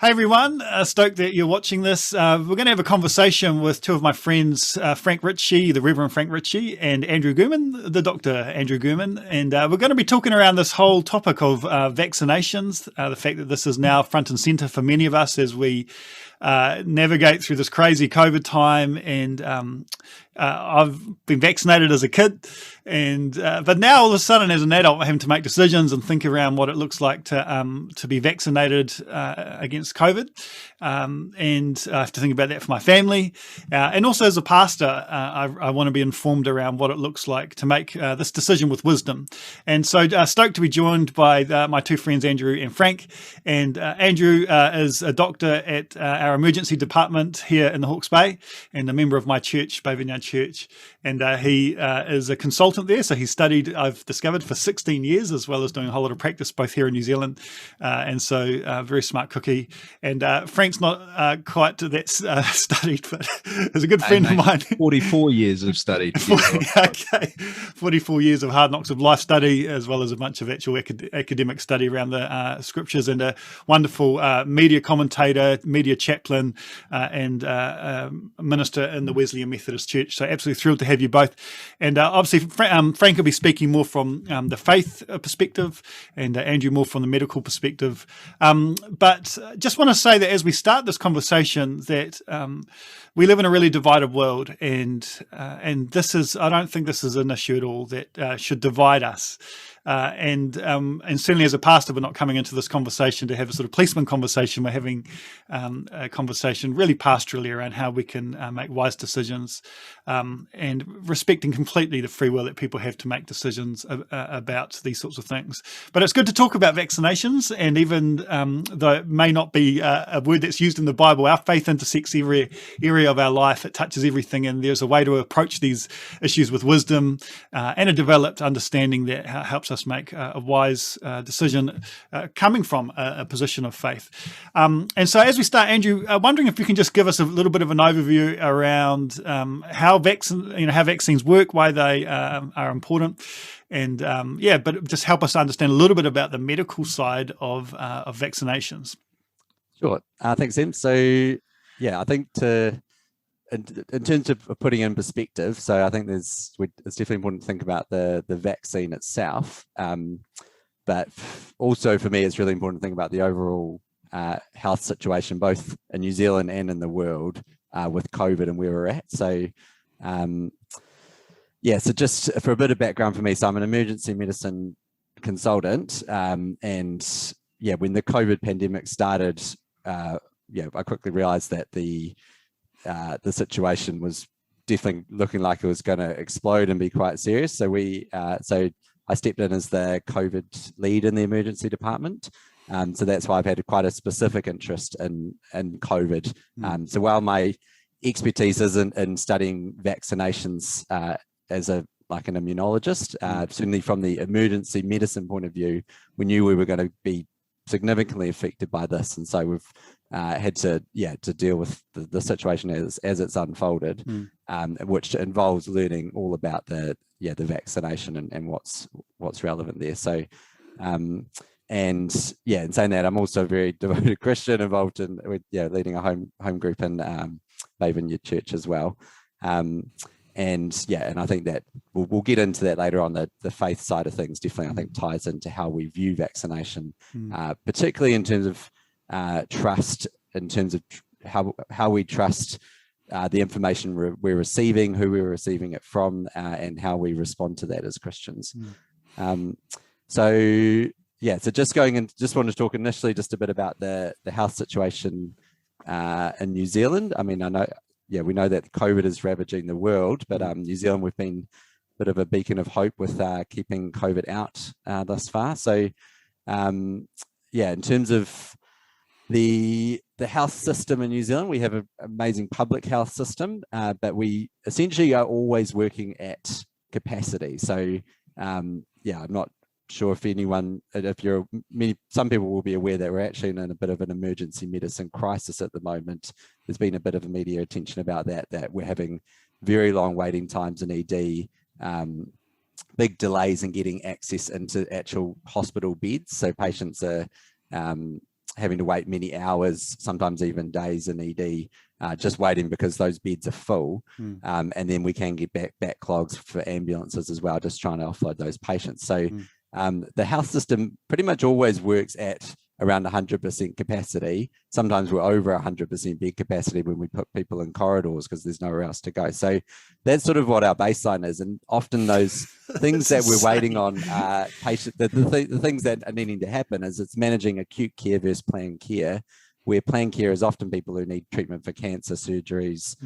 Hey everyone, stoked that you're watching this. We're going to have a conversation with two of my friends, Frank Ritchie, the Rev Frank Ritchie, and Andrew Germann, the Dr Andrew Germann. And we're going to be talking around this whole topic of vaccinations, the fact that this is now front and center for many of us as we navigate through this crazy COVID time. And I've been vaccinated as a kid, and but now all of a sudden as an adult, I'm having to make decisions and think around what it looks like to be vaccinated against COVID, and I have to think about that for my family, and also as a pastor, I want to be informed around what it looks like to make this decision with wisdom. And so stoked to be joined by my two friends Andrew and Frank. And Andrew is a doctor at our emergency department here in the Hawke's Bay, and a member of my church, Bay Vineyard Church, and he is a consultant there. So he studied, I've discovered, for 16 years, as well as doing a whole lot of practice both here in New Zealand, and so very smart cookie. And Frank's not quite that studied, but is a good friend of mine. 44 years of study. 44 years of hard knocks of life study, as well as a bunch of actual academic study around the scriptures, and a wonderful media commentator, media chaplain, and minister in the Wesleyan Methodist Church. So absolutely thrilled to have you both. And obviously Frank will be speaking more from the faith perspective, and Andrew more from the medical perspective. But just want to say that as we start this conversation, that we live in a really divided world, and this is, I don't think this is an issue at all that should divide us. And certainly as a pastor, we're not coming into this conversation to have a sort of policeman conversation. We're having a conversation really pastorally around how we can make wise decisions, and respecting completely the free will that people have to make decisions about these sorts of things. But it's good to talk about vaccinations, and even though it may not be a word that's used in the Bible, our faith intersects every area of our life. It touches everything, and there's a way to approach these issues with wisdom and a developed understanding that helps us make a wise decision coming from a position of faith. And so as we start, Andrew, wondering if you can just give us a little bit of an overview around how vaccines work, why they are important, and but just help us understand a little bit about the medical side of vaccinations. Sure. Thanks, Em. So I think in terms of putting in perspective, so I think it's definitely important to think about the vaccine itself, but also for me, it's really important to think about the overall health situation, both in New Zealand and in the world with COVID and where we're at. So, so just for a bit of background for me, so I'm an emergency medicine consultant, and when the COVID pandemic started, I quickly realized that the situation was definitely looking like it was going to explode and be quite serious. So I stepped in as the COVID lead in the emergency department. So that's why I've had quite a specific interest in COVID. So while my expertise isn't in studying vaccinations as an immunologist, certainly from the emergency medicine point of view, we knew we were going to be significantly affected by this, and so we've had to deal with the situation as it's unfolded, which involves learning all about the vaccination and what's relevant there. So in saying that, I'm also a very devoted Christian involved in leading a home group in Bay Vineyard Church as well. And I think that we'll get into that later on. The faith side of things definitely, I think, ties into how we view vaccination, particularly in terms of trust, in terms of how we trust the information we're receiving, who we're receiving it from, and how we respond to that as Christians. So just going in, just wanted to talk initially just a bit about the health situation in New Zealand. I mean, I know. We know that COVID is ravaging the world, but New Zealand, we've been a bit of a beacon of hope with keeping COVID out thus far. So, in terms of the health system in New Zealand, we have an amazing public health system, but we essentially are always working at capacity. So, I'm not sure if some people will be aware that we're actually in a bit of an emergency medicine crisis at the moment. There's been a bit of media attention about that we're having very long waiting times in ED, big delays in getting access into actual hospital beds. So patients are having to wait many hours, sometimes even days in ED, just waiting because those beds are full. And then we can get backlogs for ambulances as well, just trying to offload those patients. So the health system pretty much always works at around 100% capacity. Sometimes we're over 100% bed capacity when we put people in corridors because there's nowhere else to go. So that's sort of what our baseline is. And often those things that we're waiting on the things that are needing to happen is it's managing acute care versus planned care, where planned care is often people who need treatment for cancer, surgeries.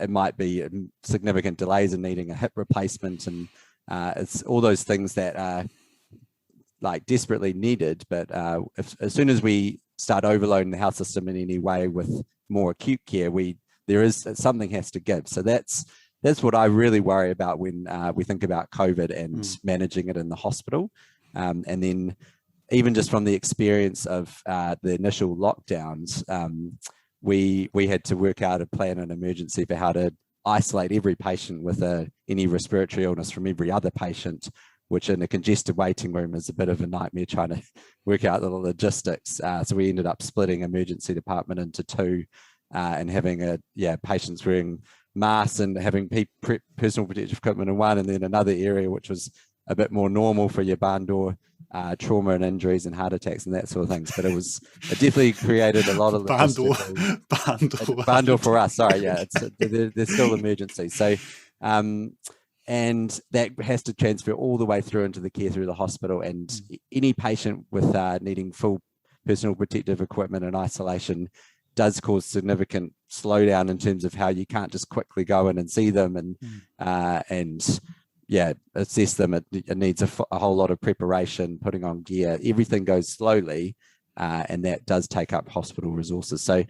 It might be significant delays in needing a hip replacement, and it's all those things that are like desperately needed. But as soon as we start overloading the health system in any way with more acute care, something has to give. So that's what I really worry about when we think about COVID and managing it in the hospital. And then even just from the experience of the initial lockdowns, we had to work out a plan in emergency for how to isolate every patient with any respiratory illness from every other patient, which in a congested waiting room is a bit of a nightmare trying to work out the logistics. So we ended up splitting emergency department into two and having patients wearing masks and having personal protective equipment in one, and then another area which was a bit more normal for your barn door trauma and injuries and heart attacks and that sort of things. But it definitely created a lot of barn door for us. Sorry, yeah, there's still emergencies. So and that has to transfer all the way through into the care through the hospital. And any patient with needing full personal protective equipment and isolation does cause significant slowdown in terms of how you can't just quickly go in and see them and assess them. It needs a whole lot of preparation, putting on gear. Everything goes slowly, and that does take up hospital resources. So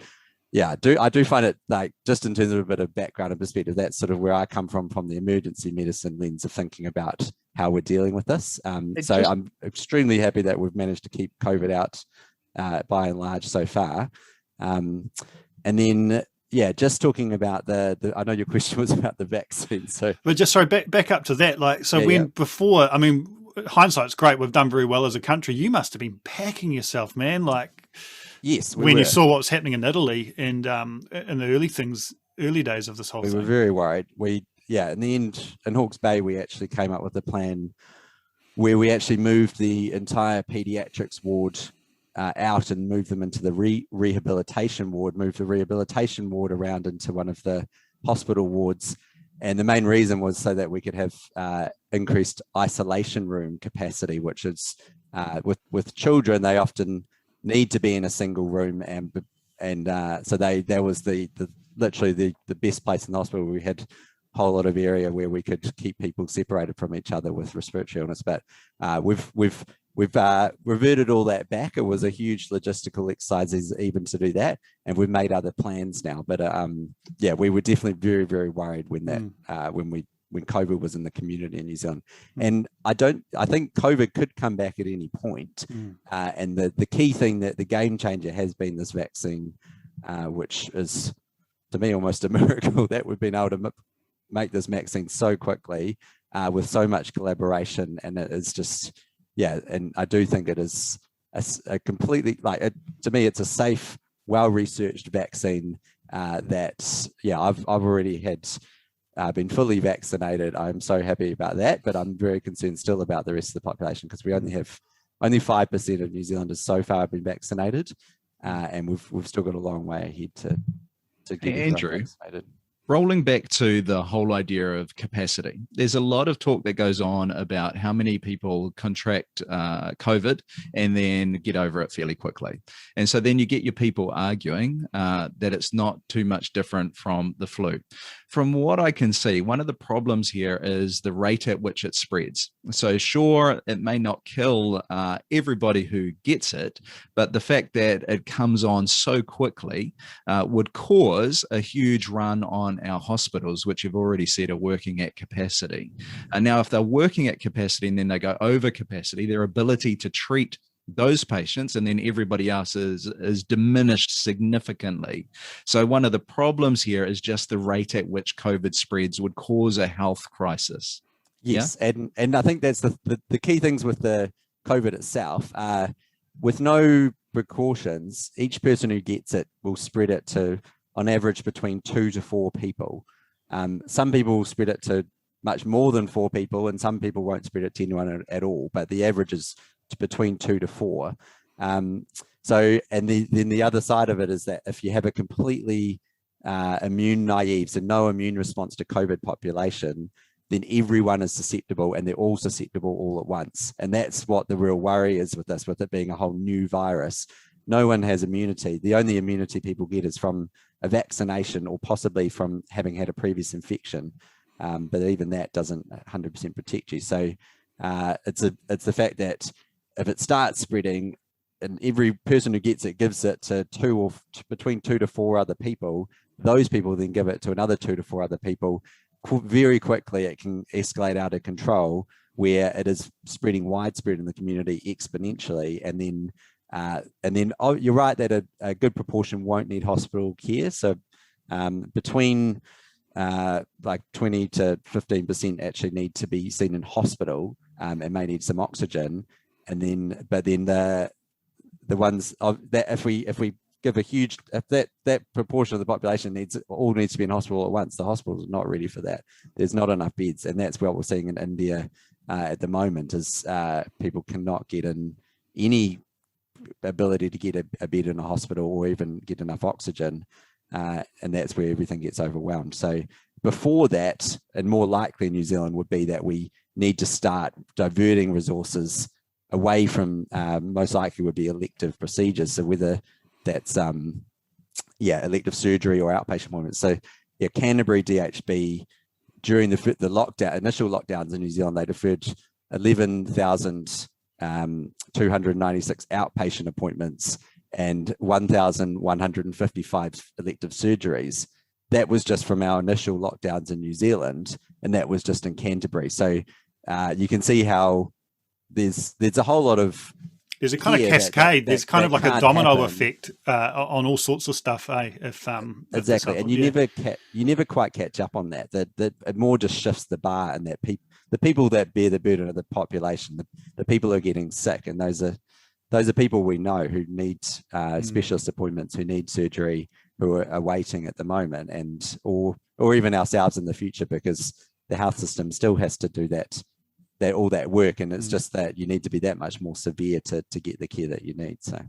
yeah, I do find it, like, just in terms of a bit of background and perspective, that's sort of where I come from the emergency medicine lens of thinking about how we're dealing with this. So I'm extremely happy that we've managed to keep COVID out by and large so far. And then, just talking about I know your question was about the vaccine. So, but just sorry, back up to that. Like, so before, I mean, hindsight's great. We've done very well as a country. You must have been packing yourself, man. Like, yes, when you saw what was happening in Italy and in the early days of this whole thing. We were very worried. In the end, in Hawke's Bay, we actually came up with a plan where we actually moved the entire pediatrics ward out and moved them into the rehabilitation ward, moved the rehabilitation ward around into one of the hospital wards. And the main reason was so that we could have increased isolation room capacity, which is with children, they often need to be in a single room, and so that was literally the best place in the hospital. We had a whole lot of area where we could keep people separated from each other with respiratory illness. But we've reverted all that back. It was a huge logistical exercise even to do that, and we've made other plans now. But we were definitely very, very worried when COVID was in the community in New Zealand. And I think COVID could come back at any point. And the key thing, that the game changer has been this vaccine, which is, to me, almost a miracle that we've been able to make this vaccine so quickly with so much collaboration. And it is just, and I do think it is a completely, to me, it's a safe, well-researched vaccine that, I've already been fully vaccinated. I'm so happy about that, but I'm very concerned still about the rest of the population, because we only 5% of New Zealanders so far have been vaccinated, and we've still got a long way ahead to get Andrew, vaccinated. Rolling back to the whole idea of capacity, there's a lot of talk that goes on about how many people contract COVID and then get over it fairly quickly. And so then you get your people arguing that it's not too much different from the flu. From what I can see, one of the problems here is the rate at which it spreads. So sure, it may not kill everybody who gets it, but the fact that it comes on so quickly would cause a huge run on our hospitals, which you've already said are working at capacity. And now if they're working at capacity and then they go over capacity, their ability to treat those patients and then everybody else is diminished significantly. So one of the problems here is just the rate at which COVID spreads would cause a health crisis. Yes, and I think that's the key things with the COVID itself. With no precautions, each person who gets it will spread it to, on average, between 2 to 4 people. Some people will spread it to much more than 4 people, and some people won't spread it to anyone at all, but the average is between 2 to 4. So, and then the other side of it is that if you have a completely immune naive, so no immune response to COVID population, then everyone is susceptible, and they're all susceptible all at once. And that's what the real worry is with this, with it being a whole new virus. No one has immunity. The only immunity people get is from a vaccination, or possibly from having had a previous infection. But even that doesn't 100% protect you. So it's the fact that if it starts spreading, and every person who gets it gives it to between 2 to 4 other people, those people then give it to another 2 to 4 other people. Very quickly, it can escalate out of control, where it is spreading widespread in the community exponentially. And then you're right that a good proportion won't need hospital care. So between like 20 to 15% actually need to be seen in hospital and may need some oxygen. And then, but then the ones of that, if we give a huge, if that proportion of the population needs to be in hospital at once, the hospital is not ready for that. There's not enough beds, and that's what we're seeing in India at the moment. Is people cannot get in any ability to get a bed in a hospital or even get enough oxygen, and that's where everything gets overwhelmed. So before that, and more likely in New Zealand, would be that we need to start diverting resources away from, most likely would be elective procedures. So whether that's elective surgery or outpatient appointments. So yeah, Canterbury DHB, during the initial lockdowns in New Zealand, they deferred 11,296 outpatient appointments and 1,155 elective surgeries. That was just from our initial lockdowns in New Zealand, and that was just in Canterbury. So you can see how there's a whole lot of, there's a kind of cascade. There's kind of like a domino effect on all sorts of stuff. Exactly, and you never quite catch up on that. That it more just shifts the bar, and that the people that bear the burden of the population, the people who are getting sick, and those are people we know who need specialist appointments, who need surgery, who are waiting at the moment, and or even ourselves in the future, because the health system still has to do all that work, and it's just that you need to be that much more severe to get the care that you need. So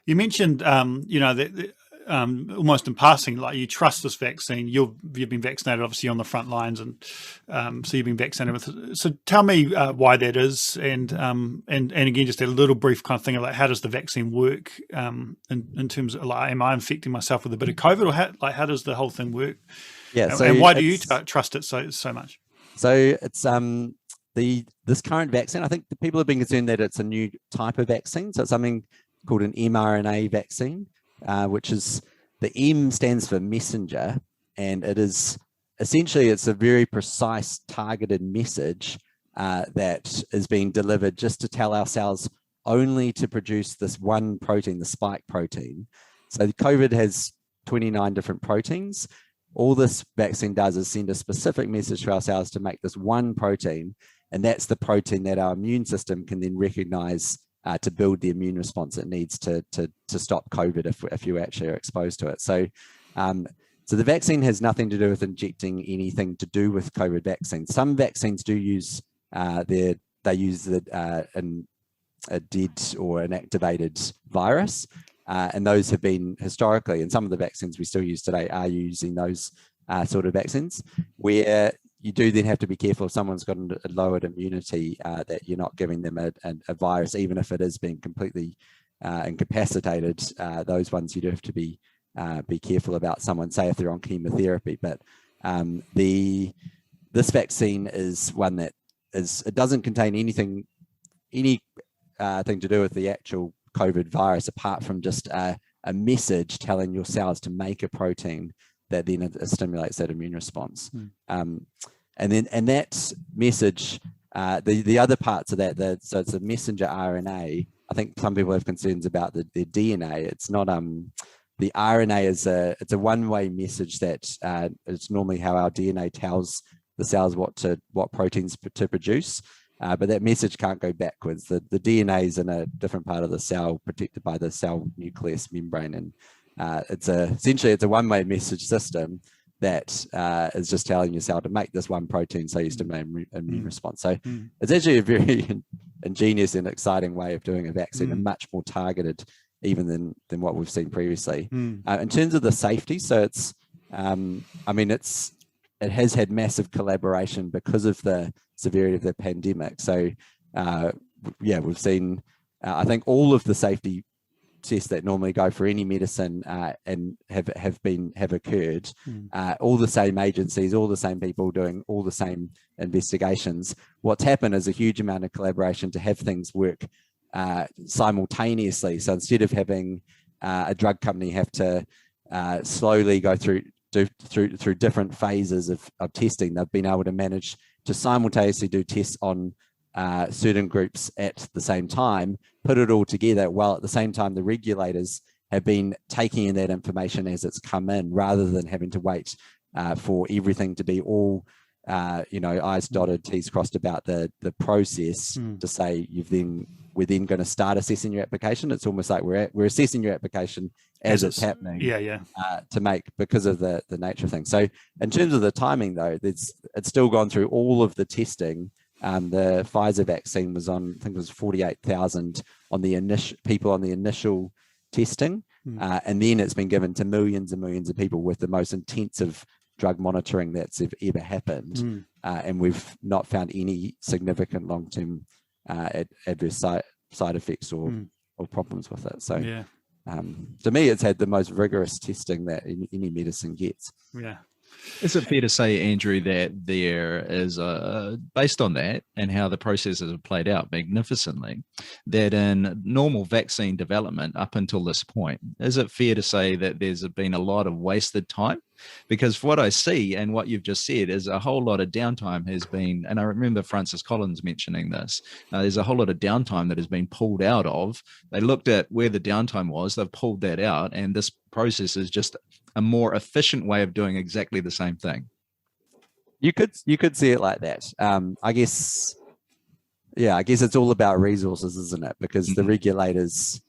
you mentioned almost in passing, like you trust this vaccine. You've been vaccinated obviously on the front lines, and so you've been vaccinated with. So tell me why that is, and again, just a little brief kind of thing of like, how does the vaccine work in terms of like, am I infecting myself with a bit of COVID, or how does the whole thing work? Yeah, and why do you trust it so much? So it's this current vaccine, I think the people have been concerned that it's a new type of vaccine. So it's something called an mRNA vaccine, which is, the M stands for messenger, and it is essentially, it's a very precise targeted message that is being delivered just to tell our cells only to produce this one protein, the spike protein. So COVID has 29 different proteins. All this vaccine does is send a specific message to our cells to make this one protein, and that's the protein that our immune system can then recognize to build the immune response it needs to stop COVID if you actually are exposed to it. So, so the vaccine has nothing to do with injecting anything to do with COVID vaccines. Some vaccines do use a dead or inactivated virus, and those have been historically, and some of the vaccines we still use today are using those sort of vaccines, where you do then have to be careful if someone's got a lowered immunity, that you're not giving them a virus, even if it is being completely incapacitated. Those ones you do have to be careful about, someone, say if they're on chemotherapy. But this vaccine is one that it doesn't contain anything to do with the actual COVID virus, apart from just a message telling your cells to make a protein that then stimulates that immune response. And that message, the other parts of that, so it's a messenger RNA. I think some people have concerns about the DNA. It's not, the RNA it's a one-way message that it's normally how our DNA tells the cells what proteins to produce. but that message can't go backwards. The DNA is in a different part of the cell, protected by the cell nucleus membrane, and essentially it's a one-way message system that is just telling your cell to make this one protein so you stimulate immune response. So it's actually a very ingenious and exciting way of doing a vaccine, and much more targeted even than what we've seen previously. In terms of the safety, so it's, I mean, it has had massive collaboration because of the severity of the pandemic. So yeah, we've seen, I think all of the safety tests that normally go for any medicine and have occurred. All the same agencies, all the same people doing all the same investigations. What's happened is a huge amount of collaboration to have things work simultaneously. So instead of having a drug company have to slowly go through different phases of testing, they've been able to manage to simultaneously do tests on certain groups at the same time, put it all together, while at the same time the regulators have been taking in that information as it's come in, rather than having to wait for everything to be all I's dotted, T's crossed about the process to say we're then going to start assessing your application. It's almost like we're assessing your application as it's happening. To make, because of the nature of things. So in terms of the timing, though, it's still gone through all of the testing. The Pfizer vaccine was on, I think it was 48,000 on the initial people on the initial testing, and then it's been given to millions and millions of people with the most intensive drug monitoring that's ever happened, and we've not found any significant long-term adverse side effects or problems with it. So to me, it's had the most rigorous testing that any medicine gets. Is it fair to say, Andrew, that there is, based on that and how the processes have played out magnificently, that in normal vaccine development up until this point, is it fair to say that there's been a lot of wasted time? Because what I see and what you've just said is a whole lot of downtime has been, and I remember Francis Collins mentioning this, there's a whole lot of downtime that has been pulled out of. They looked at where the downtime was, they've pulled that out, and this process is just a more efficient way of doing exactly the same thing. You could see it like that. I guess it's all about resources, isn't it? Because the regulators,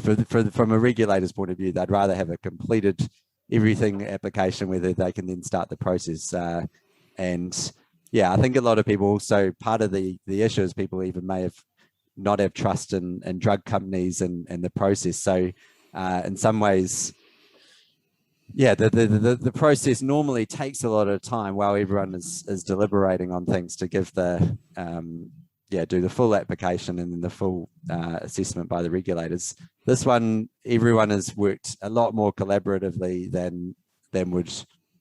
from a regulator's point of view, they'd rather have a completed everything application whether they can then start the process. And I think a lot of people also, part of the issue is people even may have not have trust in drug companies and the process. So in some ways, the process normally takes a lot of time while everyone is deliberating on things to give the do the full application and then the full assessment by the regulators. This one, everyone has worked a lot more collaboratively than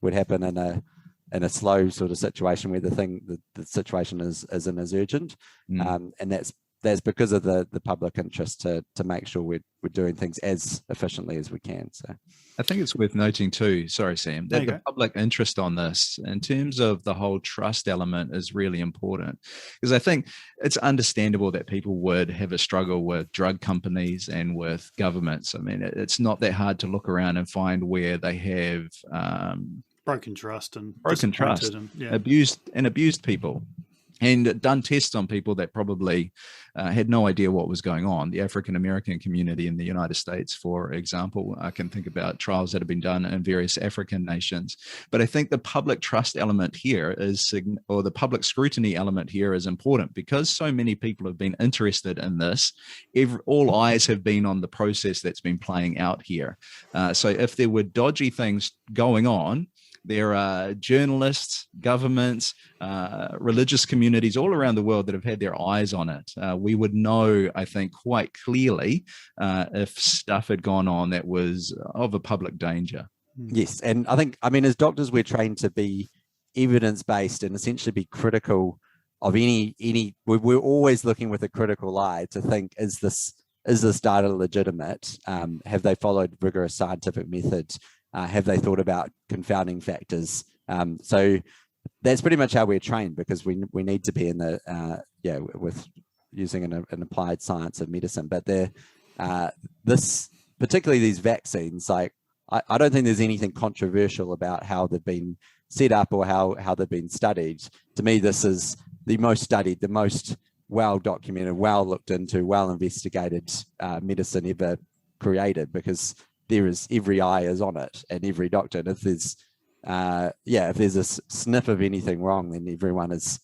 would happen in a slow sort of situation where the situation isn't as urgent, and that's because of the public interest to make sure we're doing things as efficiently as we can. So I think it's worth noting too, sorry Sam, that the public interest on this in terms of the whole trust element is really important, because I think it's understandable that people would have a struggle with drug companies and with governments. I mean, it's not that hard to look around and find where they have broken trust and abused people, and done tests on people that probably had no idea what was going on. The African-American community in the United States, for example, I can think about trials that have been done in various African nations. But I think the public trust element here or the public scrutiny element here is important, because so many people have been interested in this. All eyes have been on the process that's been playing out here. So if there were dodgy things going on, there are journalists, governments, religious communities all around the world that have had their eyes on it. We would know, I think, quite clearly if stuff had gone on that was of a public danger. Yes, and I mean, as doctors, we're trained to be evidence-based and essentially be critical of any. We're always looking with a critical eye to think, is this data legitimate? Have they followed rigorous scientific methods? Have they thought about confounding factors? So that's pretty much how we're trained, because we need to be in the with using an applied science of medicine. But particularly these vaccines, like I don't think there's anything controversial about how they've been set up or how they've been studied. To me, this is the most studied, the most well documented, well looked into, well investigated medicine ever created, because every eye is on it and every doctor. And if there's if there's a sniff of anything wrong, then everyone is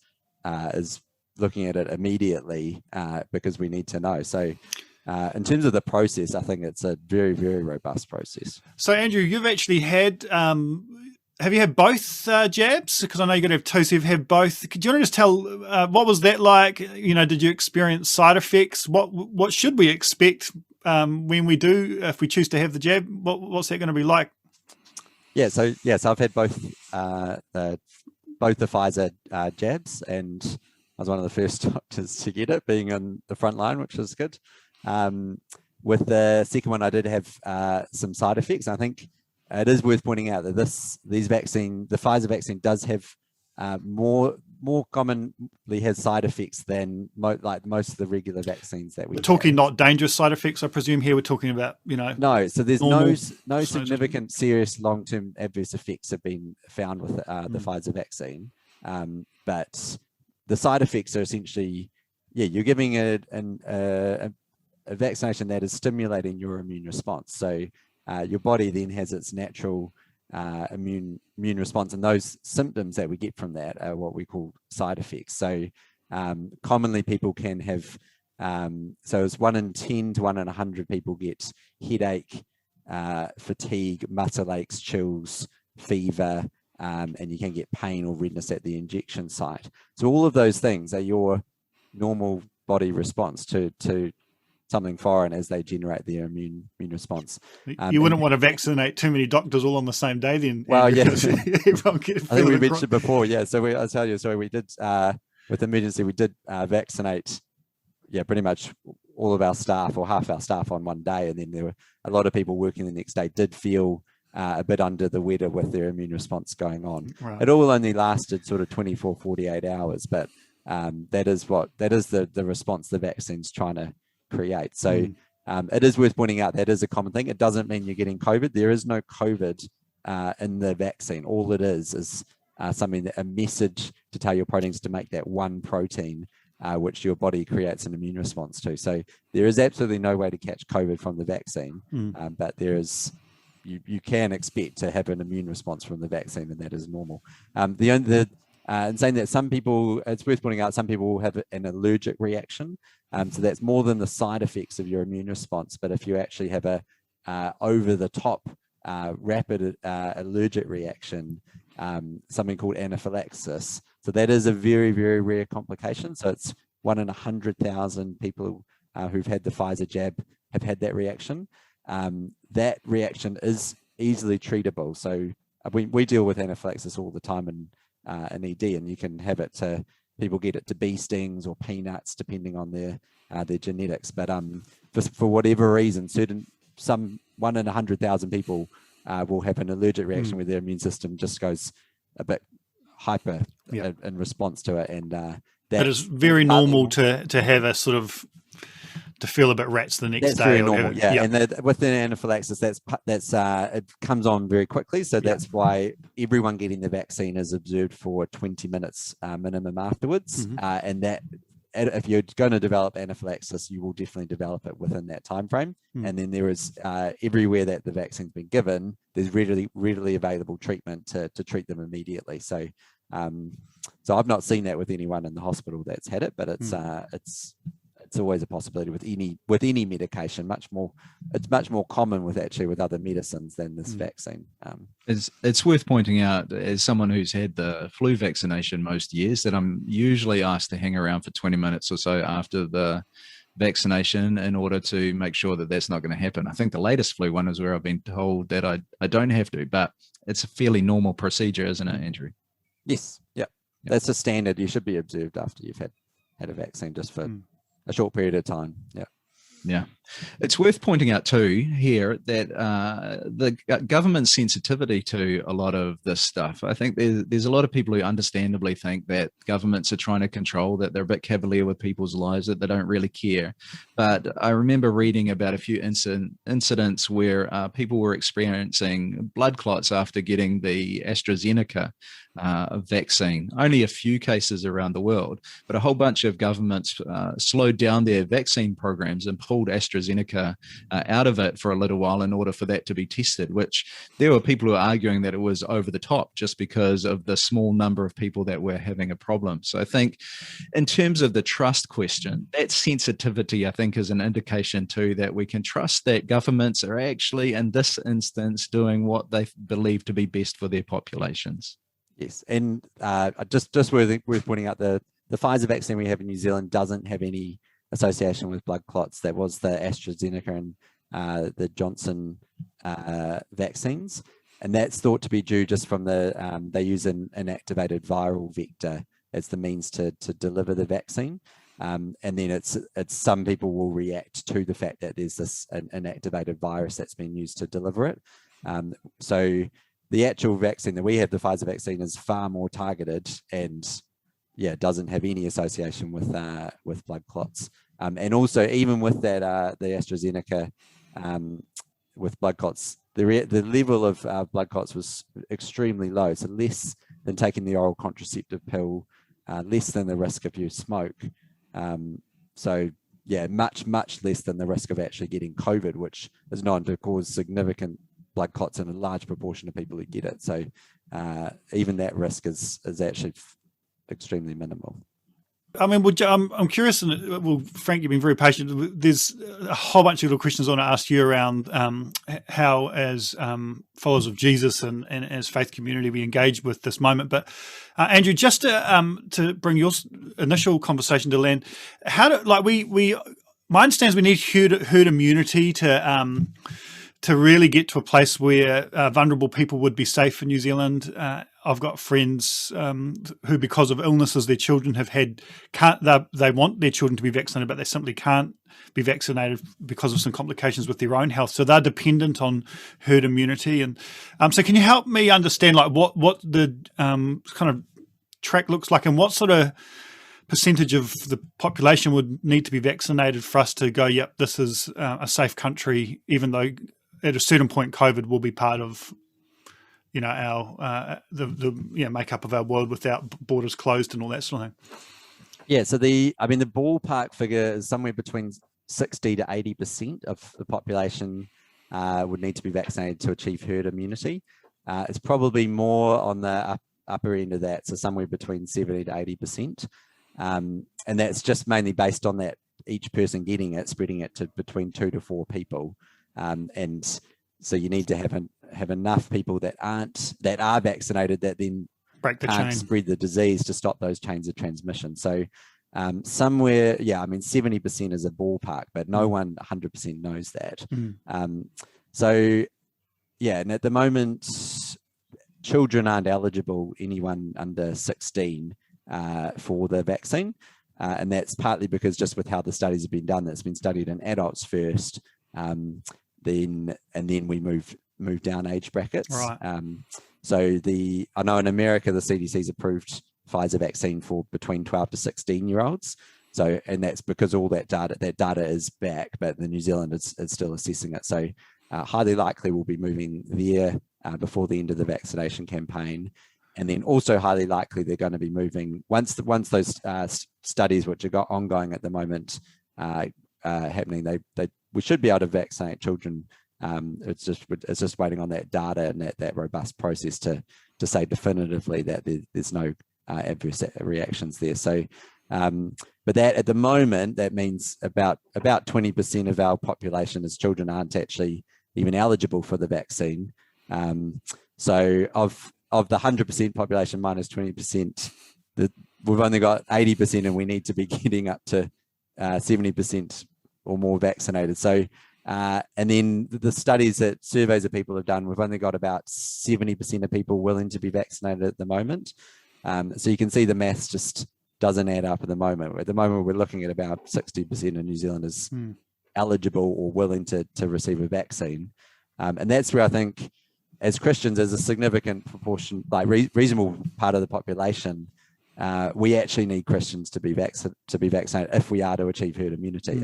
looking at it immediately because we need to know. So in terms of the process, I think it's a very, very robust process. So Andrew, you've actually had, have you had both jabs? Because I know you're going to have two, so you've had both. Could you want to just tell, what was that like? Did you experience side effects? What should we expect when we do, if we choose to have the jab? What's that going to be like? So I've had both the Pfizer jabs, and I was one of the first doctors to get it, being on the front line, which was good. With the second one, I did have some side effects. I think it is worth pointing out that the Pfizer vaccine does have more commonly has side effects than most of the regular vaccines that we're talking not dangerous side effects, I presume. Here we're talking about no. So there's normal, no significant serious long-term adverse effects have been found with the Pfizer vaccine, but the side effects are essentially you're giving a vaccination that is stimulating your immune response. So your body then has its natural immune response, and those symptoms that we get from that are what we call side effects. So commonly people can have, so it's 1 in 10 to 1 in 100 people get headache, fatigue, muscle aches, chills, fever, and you can get pain or redness at the injection site. So all of those things are your normal body response to something foreign as they generate their immune response. You wouldn't want to vaccinate too many doctors all on the same day then. Well, Andrew, I think we mentioned before, so I'll tell you, so we did, with emergency, we did vaccinate, pretty much all of our staff or half our staff on one day. And then there were a lot of people working the next day did feel a bit under the weather with their immune response going on. Right. It all only lasted sort of 24, 48 hours, but that is the response the vaccine's trying to create. So it is worth pointing out that is a common thing. It doesn't mean you're getting COVID. There is no COVID in the vaccine. All it is a message to tell your proteins to make that one protein which your body creates an immune response to. So there is absolutely no way to catch COVID from the vaccine, but there is, you can expect to have an immune response from the vaccine, and that is normal. And saying that some people, it's worth pointing out, some people will have an allergic reaction. So that's more than the side effects of your immune response. But if you actually have a over-the-top rapid allergic reaction, something called anaphylaxis. So that is a very, very rare complication. So it's 1 in 100,000 people who've had the Pfizer jab have had that reaction. That reaction is easily treatable. So we deal with anaphylaxis all the time in ED, and you can have it to, people get it to bee stings or peanuts depending on their genetics. But for whatever reason, some 1 in 100,000 people will have an allergic reaction where their immune system just goes a bit hyper in response to it, and that is very normal to have a sort of, to feel a bit rats the next day. That's very normal, And with the anaphylaxis, that's it comes on very quickly. So that's why everyone getting the vaccine is observed for 20 minutes minimum afterwards. And that, if you're going to develop anaphylaxis, you will definitely develop it within that time frame. And then there is everywhere that the vaccine's been given, there's readily available treatment to treat them immediately. So so I've not seen that with anyone in the hospital that's had it, but it's always a possibility with any medication. It's much more common with other medicines than this vaccine. It's worth pointing out, as someone who's had the flu vaccination most years, that I'm usually asked to hang around for 20 minutes or so after the vaccination in order to make sure that that's not going to happen. I think the latest flu one is where I've been told that I don't have to, but it's a fairly normal procedure, isn't it, Andrew? Yes. Yep. That's a standard. You should be observed after you've had a vaccine, just for a short period of time. Yeah. It's worth pointing out too here that the government sensitivity to a lot of this stuff, I think there's a lot of people who understandably think that governments are trying to control, that they're a bit cavalier with people's lives, that they don't really care. But I remember reading about a few incidents where people were experiencing blood clots after getting the AstraZeneca vaccine. Only a few cases around the world, but a whole bunch of governments slowed down their vaccine programs and pulled AstraZeneca out of it for a little while in order for that to be tested, which there were people who were arguing that it was over the top just because of the small number of people that were having a problem. So I think in terms of the trust question, that sensitivity, I think, is an indication too that we can trust that governments are actually, in this instance, doing what they believe to be best for their populations. Yes, and just worth pointing out, the Pfizer vaccine we have in New Zealand doesn't have any association with blood clots. That was the AstraZeneca and the Johnson vaccines, and that's thought to be due just from the they use an inactivated viral vector as the means to deliver the vaccine, and then it's some people will react to the fact that there's this an inactivated virus that's been used to deliver it. So the actual vaccine that we have, the Pfizer vaccine, is far more targeted and doesn't have any association with blood clots. And also, even with that, the AstraZeneca with blood clots, the level of blood clots was extremely low, so less than taking the oral contraceptive pill, less than the risk if you smoke. So yeah, much less than the risk of actually getting COVID, which is known to cause significant blood clots in a large proportion of people who get it. So even that risk is actually extremely minimal. I mean, I'm curious, and well, Frank, you've been very patient. There's a whole bunch of little questions I want to ask you around how, as followers of Jesus and as faith community, we engage with this moment. But Andrew, just to bring your initial conversation to land, how do my understanding is we need herd immunity to really get to a place where vulnerable people would be safe in New Zealand. I've got friends who, because of illnesses, their children they want their children to be vaccinated, but they simply can't be vaccinated because of some complications with their own health. So they're dependent on herd immunity. And so can you help me understand what the kind of track looks like, and what sort of percentage of the population would need to be vaccinated for us to go, yep, this is a safe country, even though at a certain point COVID will be part of our the makeup of our world without borders closed and all that sort of thing. Yeah, so the ballpark figure is somewhere between 60 to 80% of the population would need to be vaccinated to achieve herd immunity. It's probably more on the upper end of that, so somewhere between 70 to 80%. And that's just mainly based on that each person getting it, spreading it to between 2 to 4 people. And so you need to have enough people that are vaccinated that then break the can't chain, spread the disease to stop those chains of transmission. So somewhere, 70% is a ballpark, but no one 100% knows that. So yeah, and at the moment, children aren't eligible, anyone under 16, for the vaccine. And that's partly because just with how the studies have been done, that's been studied in adults first, then we move down age brackets. Right. So I know in America, the CDC's approved Pfizer vaccine for between 12 to 16-year-olds. So, and that's because all that data is back, but the New Zealand is still assessing it. So highly likely we'll be moving there before the end of the vaccination campaign. And then also highly likely they're going to be moving once those studies, which are ongoing at the moment, happening. We should be able to vaccinate children. It's just waiting on that data and that robust process to say definitively that there's no adverse reactions there. So, but that at the moment, that means about 20% of our population as children aren't actually even eligible for the vaccine. So of the 100% population minus 20%, we've only got 80%, and we need to be getting up to 70% or more vaccinated. So, and then the studies that surveys of people have done, we've only got about 70% of people willing to be vaccinated at the moment. So you can see the maths just doesn't add up at the moment. At the moment, we're looking at about 60% of New Zealanders eligible or willing to receive a vaccine. And that's where I think, as Christians, as a significant proportion, like reasonable part of the population, we actually need Christians to be vaccinated if we are to achieve herd immunity.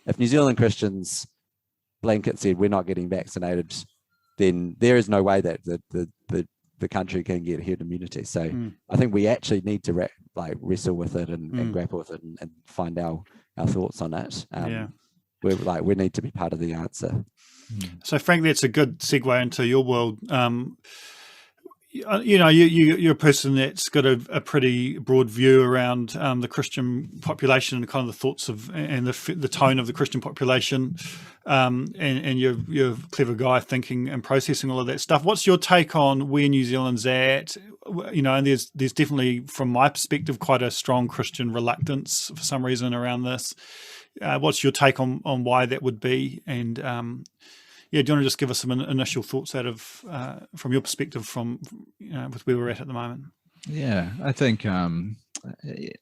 If New Zealand Christians blanket said we're not getting vaccinated, then there is no way that the the country can get herd immunity. So I think we actually need to wrestle with it and grapple with it and find our thoughts on it. We need to be part of the answer. So Frank, that's a good segue into your world. You're a person that's got a pretty broad view around the Christian population and kind of the thoughts of and the tone of the Christian population, and you're a clever guy thinking and processing all of that stuff. What's your take on where New Zealand's at? And there's definitely, from my perspective, quite a strong Christian reluctance for some reason around this. What's your take on why that would be? And do you want to just give us some initial thoughts out of from your perspective with where we're at the moment? Yeah, I think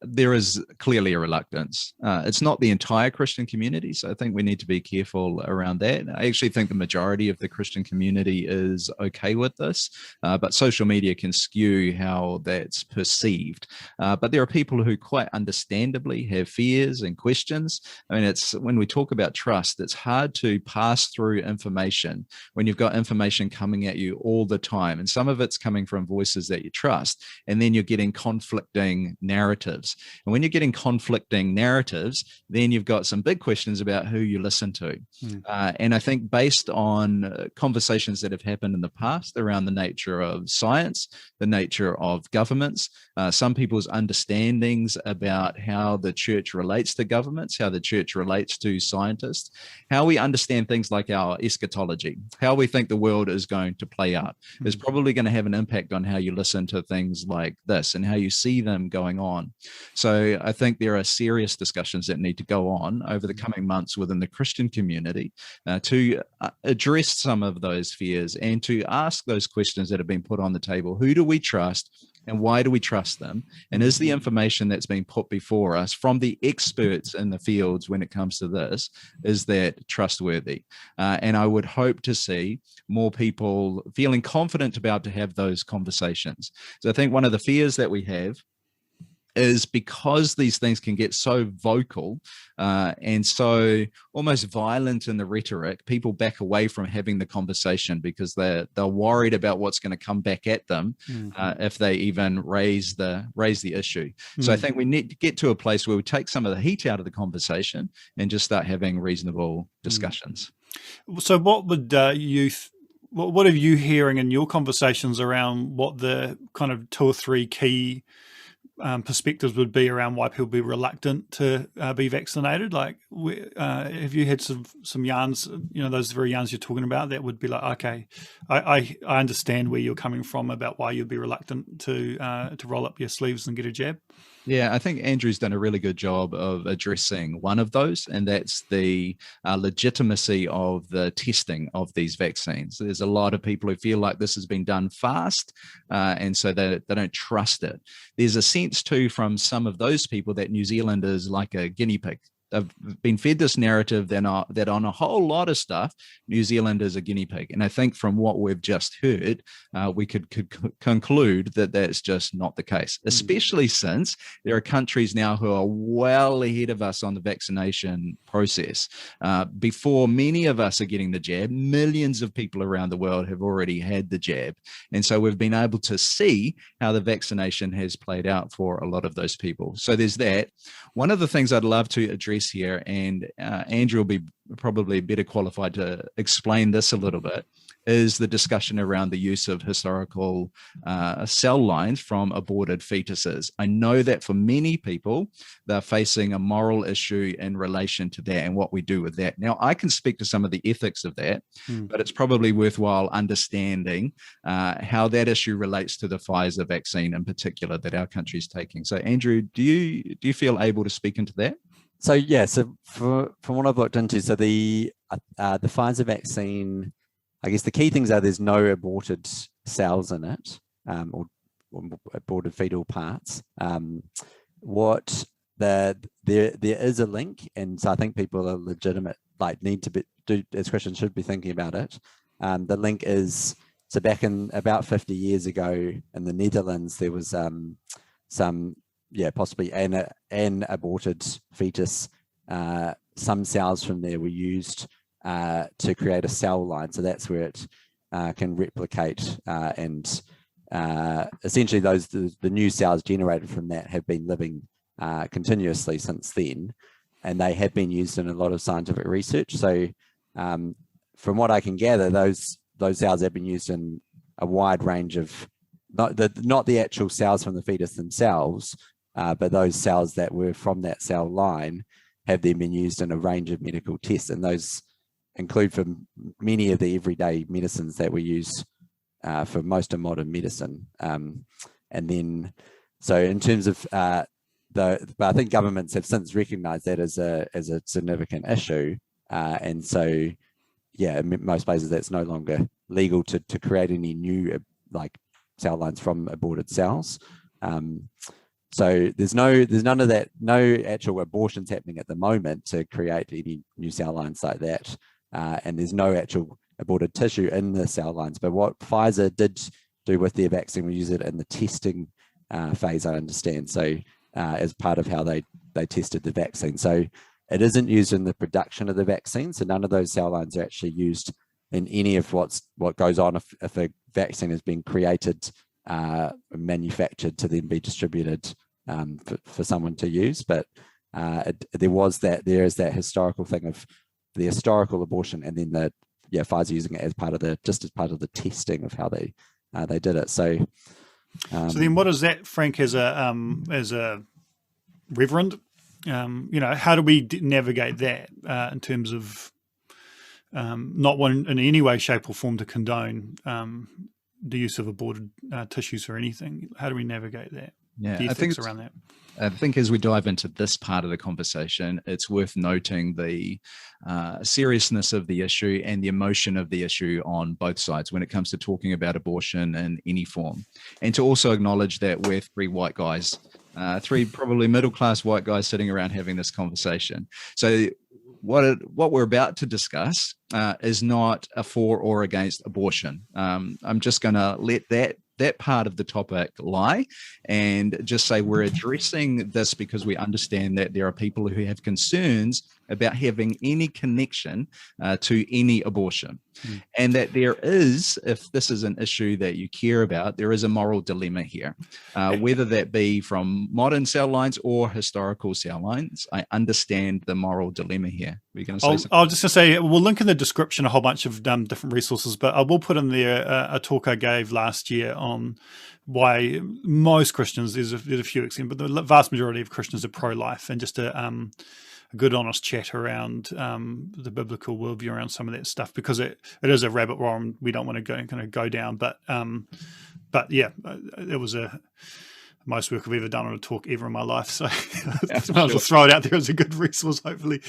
there is clearly a reluctance. It's not the entire Christian community, so I think we need to be careful around that. I actually think the majority of the Christian community is okay with this, but social media can skew how that's perceived. But there are people who quite understandably have fears and questions. I mean, it's when we talk about trust, it's hard to pass through information when you've got information coming at you all the time, and some of it's coming from voices that you trust, and then you're getting conflicting narratives. And when you're getting conflicting narratives, then you've got some big questions about who you listen to. And I think based on conversations that have happened in the past around the nature of science, the nature of governments, some people's understandings about how the church relates to governments, how the church relates to scientists, how we understand things like our eschatology, how we think the world is going to play out, is probably going to have an impact on how you listen to things like this and how you see them going on. So I think there are serious discussions that need to go on over the coming months within the Christian community to address some of those fears and to ask those questions that have been put on the table. Who do we trust? And why do we trust them? And is the information that's been put before us from the experts in the fields when it comes to this, is that trustworthy? And I would hope to see more people feeling confident about to have those conversations. So I think one of the fears that we have is because these things can get so vocal and so almost violent in the rhetoric, people back away from having the conversation because they're worried about what's going to come back at them if they even raise the issue. So I think we need to get to a place where we take some of the heat out of the conversation and just start having reasonable discussions. So what would what are you hearing in your conversations around what the kind of 2 or 3 key perspectives would be around why people be reluctant to be vaccinated? Like, have you had some yarns, those very yarns you're talking about, that would be like, okay, I understand where you're coming from about why you'd be reluctant to roll up your sleeves and get a jab? Yeah, I think Andrew's done a really good job of addressing one of those, and that's the legitimacy of the testing of these vaccines. There's a lot of people who feel like this has been done fast, and so they don't trust it. There's a sense too from some of those people that New Zealand is like a guinea pig. They've been fed this narrative that on a whole lot of stuff, New Zealand is a guinea pig. And I think from what we've just heard, we could conclude that that's just not the case, especially since there are countries now who are well ahead of us on the vaccination process. Before many of us are getting the jab, millions of people around the world have already had the jab. And so we've been able to see how the vaccination has played out for a lot of those people. So there's that. One of the things I'd love to address here, and Andrew will be probably better qualified to explain this a little bit, is the discussion around the use of historical cell lines from aborted fetuses. I know that for many people, they're facing a moral issue in relation to that and what we do with that. Now, I can speak to some of the ethics of that, but it's probably worthwhile understanding how that issue relates to the Pfizer vaccine in particular that our country is taking. So, Andrew, do you feel able to speak into that? So yeah, so from what I've looked into, so the Pfizer vaccine, I guess the key things are there's no aborted cells in it, or aborted fetal parts. There is a link, and so I think people are legitimate, like need to do as Christians should be thinking about it. The link is, so back in about 50 years ago in the Netherlands, there was possibly an aborted fetus. Some cells from there were used to create a cell line. So that's where it can replicate and essentially the new cells generated from that have been living continuously since then, and they have been used in a lot of scientific research. So from what I can gather, those cells have been used in a wide range of, not the actual cells from the fetus themselves, but those cells that were from that cell line have then been used in a range of medical tests, and those include for many of the everyday medicines that we use for most of modern medicine. And then, so in terms of but I think governments have since recognized that as a significant issue. And so, yeah, in most places that's no longer legal to create any new like cell lines from aborted cells. So there's none of that, no actual abortions happening at the moment to create any new cell lines like that. And there's no actual aborted tissue in the cell lines. But what Pfizer did do with their vaccine, we use it in the testing phase, I understand. So as part of how they tested the vaccine. So it isn't used in the production of the vaccine. So none of those cell lines are actually used in any of what goes on if a vaccine has been created, manufactured to then be distributed for someone to use. But there is that historical thing of the historical abortion, and then Pfizer using it as part of the testing of how they did it. So then what is that, Frank, as a reverend? How do we navigate that in terms of not wanting in any way, shape, or form to condone the use of aborted tissues or anything? How do we navigate that? Yeah, the ethics around that. I think as we dive into this part of the conversation, it's worth noting the seriousness of the issue and the emotion of the issue on both sides when it comes to talking about abortion in any form. And to also acknowledge that we're three white guys, three probably middle-class white guys sitting around having this conversation. So what we're about to discuss is not a for or against abortion. I'm just going to let that part of the topic lie and just say we're addressing this because we understand that there are people who have concerns about having any connection to any abortion. And that there is, if this is an issue that you care about, there is a moral dilemma here, whether that be from modern cell lines or historical cell lines. I understand the moral dilemma here. We're going to say something. I was just going to say, we'll link in the description a whole bunch of different resources, but I will put in there a talk I gave last year on why most Christians, there's a few exceptions, but the vast majority of Christians are pro-life, and just a good honest chat around the biblical worldview around some of that stuff, because it is a rabbit warren we don't want to go down. But yeah, it was most work I've ever done on a talk ever in my life. So I'll just throw it out there as a good resource, hopefully.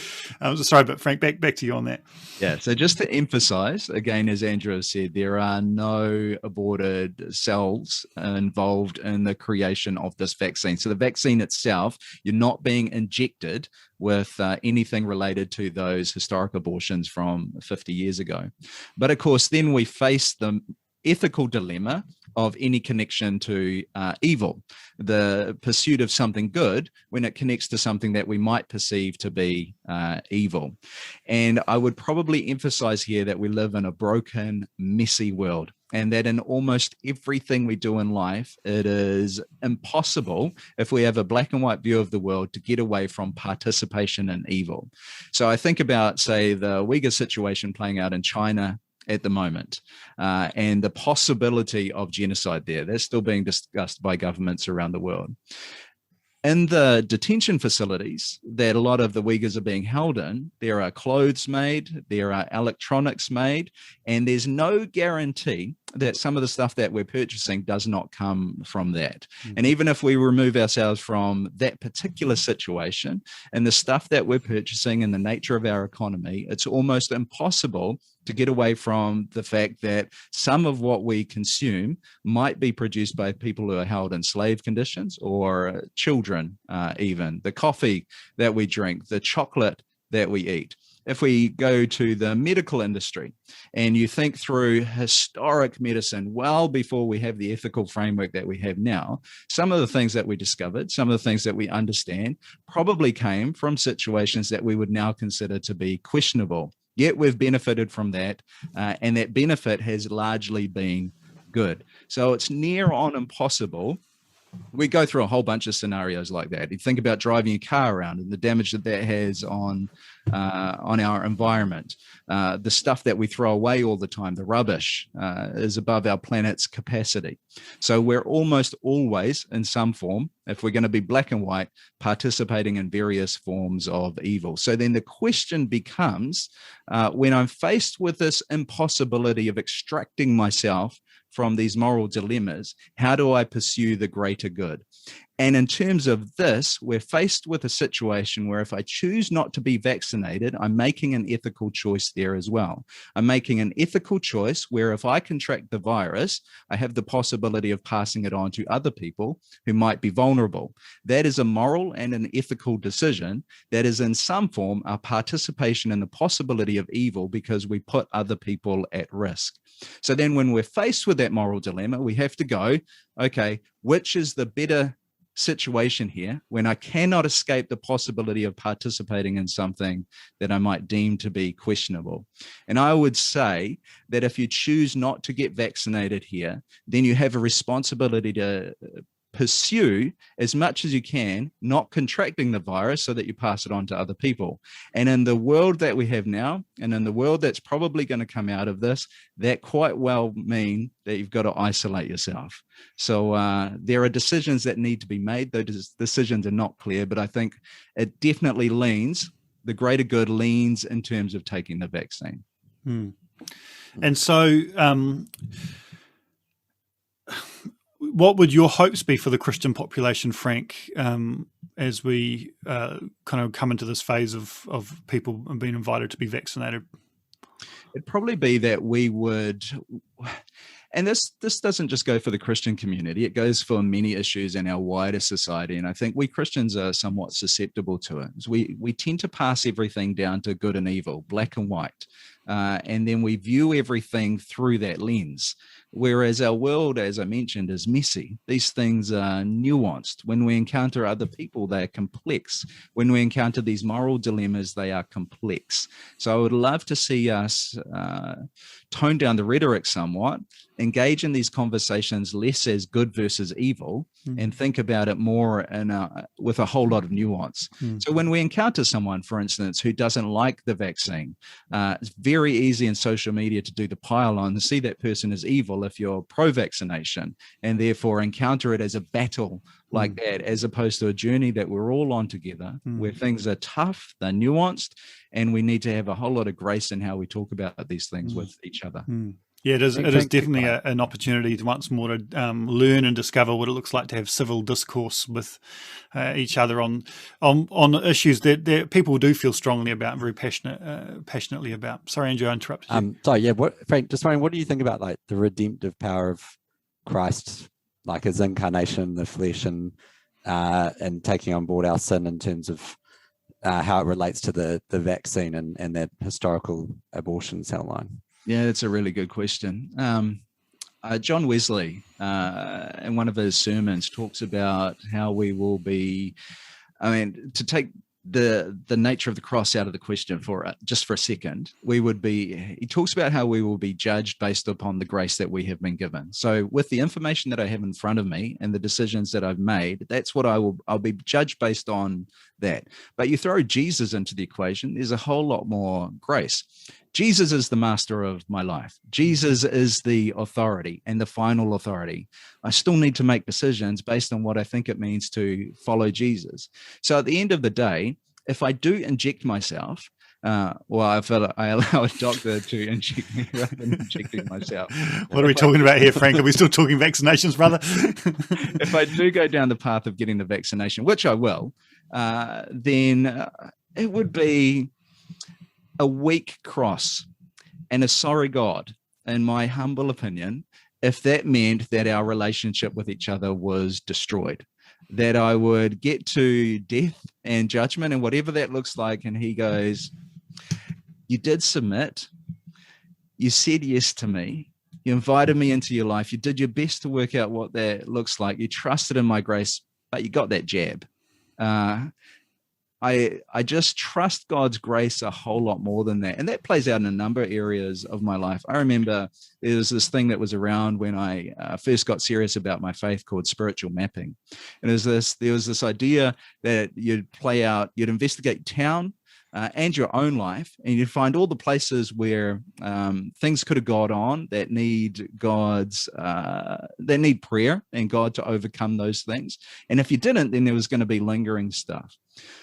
Sorry, but Frank, back to you on that. Yeah, so just to emphasize, again, as Andrew has said, there are no aborted cells involved in the creation of this vaccine. So the vaccine itself, you're not being injected with anything related to those historic abortions from 50 years ago. But of course, then we face the ethical dilemma of any connection to evil, the pursuit of something good when it connects to something that we might perceive to be evil. And I would probably emphasize here that we live in a broken, messy world, and that in almost everything we do in life, it is impossible, if we have a black and white view of the world, to get away from participation in evil. So I think about, say, the Uyghur situation playing out in China at the moment, and the possibility of genocide there. That's still being discussed by governments around the world. In the detention facilities that a lot of the Uyghurs are being held in, there are clothes made, there are electronics made, and there's no guarantee that some of the stuff that we're purchasing does not come from that. And even if we remove ourselves from that particular situation and the stuff that we're purchasing and the nature of our economy, it's almost impossible to get away from the fact that some of what we consume might be produced by people who are held in slave conditions, or children even. The coffee that we drink, the chocolate that we eat. If we go to the medical industry and you think through historic medicine, well before we have the ethical framework that we have now, some of the things that we discovered, some of the things that we understand probably came from situations that we would now consider to be questionable. Yet we've benefited from that, and that benefit has largely been good. So it's near on impossible. We go through a whole bunch of scenarios like that. You think about driving a car around and the damage that that has on our environment. The stuff that we throw away all the time, the rubbish, is above our planet's capacity. So we're almost always, in some form, if we're going to be black and white, participating in various forms of evil. So then the question becomes, when I'm faced with this impossibility of extracting myself from these moral dilemmas, how do I pursue the greater good? And in terms of this, we're faced with a situation where if I choose not to be vaccinated, I'm making an ethical choice there as well. I'm making an ethical choice where if I contract the virus, I have the possibility of passing it on to other people who might be vulnerable. That is a moral and an ethical decision that is in some form our participation in the possibility of evil because we put other people at risk. So then when we're faced with that moral dilemma, we have to go, okay, which is the better situation here when I cannot escape the possibility of participating in something that I might deem to be questionable? And I would say that if you choose not to get vaccinated here, then you have a responsibility to pursue as much as you can, not contracting the virus so that you pass it on to other people. And in the world that we have now, and in the world that's probably going to come out of this, that quite well mean that you've got to isolate yourself. So there are decisions that need to be made. Those decisions are not clear, but I think it definitely leans, the greater good leans in terms of taking the vaccine. And so what would your hopes be for the Christian population, Frank, as we kind of come into this phase of people being invited to be vaccinated? It'd probably be that we would, and this doesn't just go for the Christian community, it goes for many issues in our wider society. And I think we Christians are somewhat susceptible to it. We tend to pass everything down to good and evil, black and white. And then we view everything through that lens. Whereas our world, as I mentioned, is messy. These things are nuanced. When we encounter other people, they are complex. When we encounter these moral dilemmas, they are complex. So I would love to see us tone down the rhetoric somewhat, engage in these conversations less as good versus evil, and think about it more with a whole lot of nuance. So when we encounter someone, for instance, who doesn't like the vaccine, it's very easy in social media to do the pile on and see that person as evil if you're pro-vaccination, and therefore encounter it as a battle like that, as opposed to a journey that we're all on together, where things are tough, they're nuanced, and we need to have a whole lot of grace in how we talk about these things with each other. Yeah, it is definitely an opportunity to once more to learn and discover what it looks like to have civil discourse with each other on issues that people do feel strongly about and very passionately about. Sorry, Andrew, I interrupted you. Sorry, yeah, Frank, just wondering, what do you think about like the redemptive power of Christ, like his incarnation in the flesh, and taking on board our sin in terms of how it relates to the vaccine and that historical abortion cell line? Yeah, that's a really good question. John Wesley, in one of his sermons, talks about how we will be, to take the nature of the cross out of the question for just for a second, he talks about how we will be judged based upon the grace that we have been given. So with the information that I have in front of me and the decisions that I've made, that's what I'll be judged based on that. But you throw Jesus into the equation, there's a whole lot more grace. Jesus is the master of my life. Jesus is the authority and the final authority. I still need to make decisions based on what I think it means to follow Jesus. So at the end of the day, if I do inject myself, if I allow a doctor to inject me rather than injecting myself. What are we talking about here, Frank? Are we still talking vaccinations, brother? If I do go down the path of getting the vaccination, which I will, then it would be a weak cross and a sorry God, in my humble opinion, if that meant that our relationship with each other was destroyed, that I would get to death and judgment and whatever that looks like, and he goes, you did submit, you said yes to me, you invited me into your life, you did your best to work out what that looks like, you trusted in my grace, but you got that jab. I just trust God's grace a whole lot more than that. And that plays out in a number of areas of my life. I remember there was this thing that was around when I first got serious about my faith called spiritual mapping. And there was this idea that you'd investigate town and your own life, and you'd find all the places where things could have gone on that need prayer and God to overcome those things. And if you didn't, then there was going to be lingering stuff.